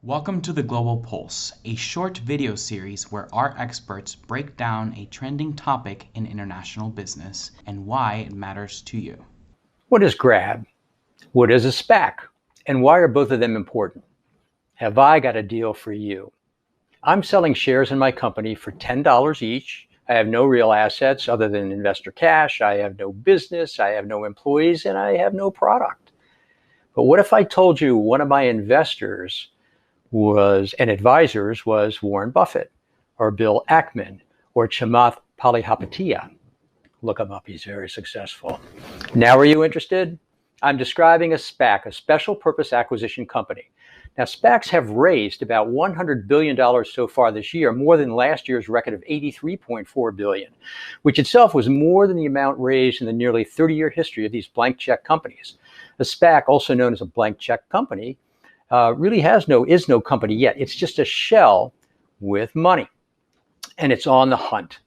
Welcome to the Global Pulse, a short video series where our experts break down a trending topic in international business and why it matters to you. What is Grab? What is a SPAC? And why are both of them important? Have I got a deal for you? I'm selling shares in my company for $10 each. I have no real assets other than investor cash. I have no business. I have no employees, and I have no product. But what if I told you one of my investors and advisors was Warren Buffett or Bill Ackman or Chamath Palihapitiya? Look him up. He's very successful. Now, are you interested? I'm describing a SPAC, a special purpose acquisition company. Now, SPACs have raised about $100 billion so far this year, more than last year's record of $83.4 billion, which itself was more than the amount raised in the nearly 30-year history of these blank check companies. A SPAC, also known as a blank check company, really is no company yet. It's just a shell with money, and it's on the hunt.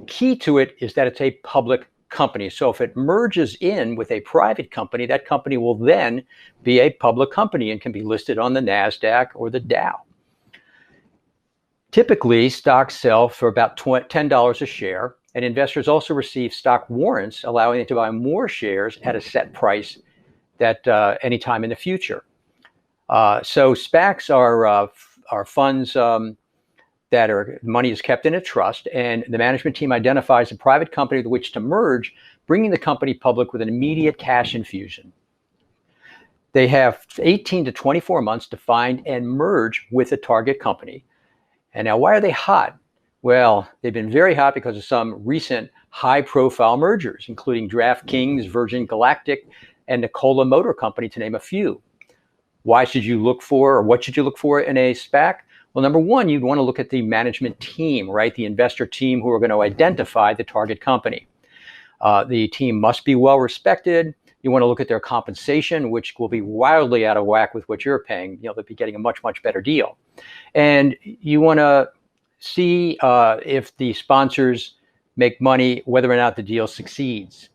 Key to it is that it's a public company. So if it merges in with a private company, that company will then be a public company and can be listed on the NASDAQ or the Dow. Typically, stocks sell for about $10 a share, and investors also receive stock warrants, allowing them to buy more shares at a set price that any time in the future. So SPACs are funds that money is kept in a trust, and the management team identifies a private company with which to merge, bringing the company public with an immediate cash infusion. They have 18 to 24 months to find and merge with a target company. And now, why are they hot? Well, they've been very hot because of some recent high-profile mergers, including DraftKings, Virgin Galactic, and Nikola Motor Company, to name a few. Why should you look for, or what should you look for in a SPAC? Well, number one, you'd want to look at the management team, right? The investor team who are going to identify the target company. The team must be well respected. You want to look at their compensation, which will be wildly out of whack with what you're paying. They'll be getting a much, much better deal. And you want to see if the sponsors make money, whether or not the deal succeeds.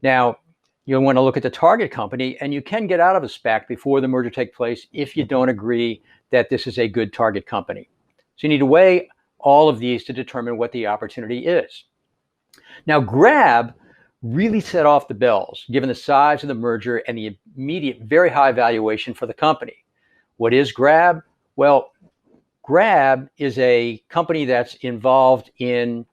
Now, you'll want to look at the target company, and you can get out of a SPAC before the merger takes place if you don't agree that this is a good target company. So you need to weigh all of these to determine what the opportunity is. Now, Grab really set off the bells, given the size of the merger and the immediate very high valuation for the company. What is Grab? Well, Grab is a company that's involved in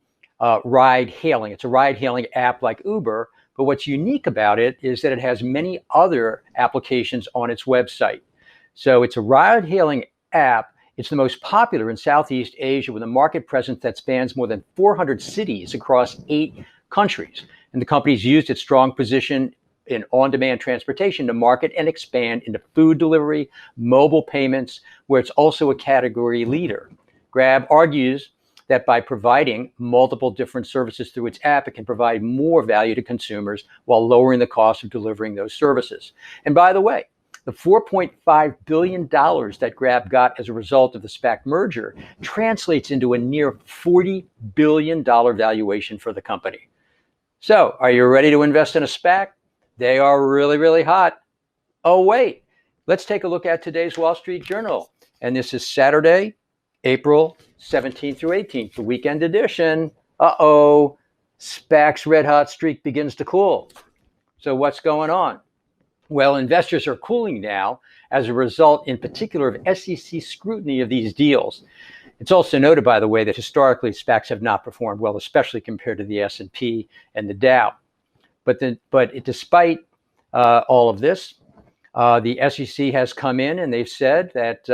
ride hailing. It's a ride hailing app like Uber, but what's unique about it is that it has many other applications on its website. So it's a ride-hailing app. It's the most popular in Southeast Asia with a market presence that spans more than 400 cities across 8 countries. And the company's used its strong position in on-demand transportation to market and expand into food delivery, mobile payments, where it's also a category leader. Grab argues that by providing multiple different services through its app, it can provide more value to consumers while lowering the cost of delivering those services. And by the way, the $4.5 billion that Grab got as a result of the SPAC merger translates into a near $40 billion valuation for the company. So, are you ready to invest in a SPAC? They are really, really hot. Oh, wait, let's take a look at today's Wall Street Journal. And this is Saturday, April 17th through 18th, the weekend edition. SPAC's red hot streak begins to cool. So what's going on? Well, investors are cooling now as a result, in particular, of SEC scrutiny of these deals. It's also noted, by the way, that historically SPACs have not performed well, especially compared to the S&P and the Dow. But despite all of this, the SEC has come in and they've said that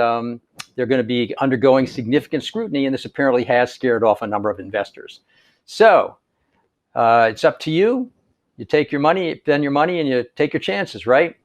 they're going to be undergoing significant scrutiny, and this apparently has scared off a number of investors. So it's up to you. You take your money, spend your money, and you take your chances, right?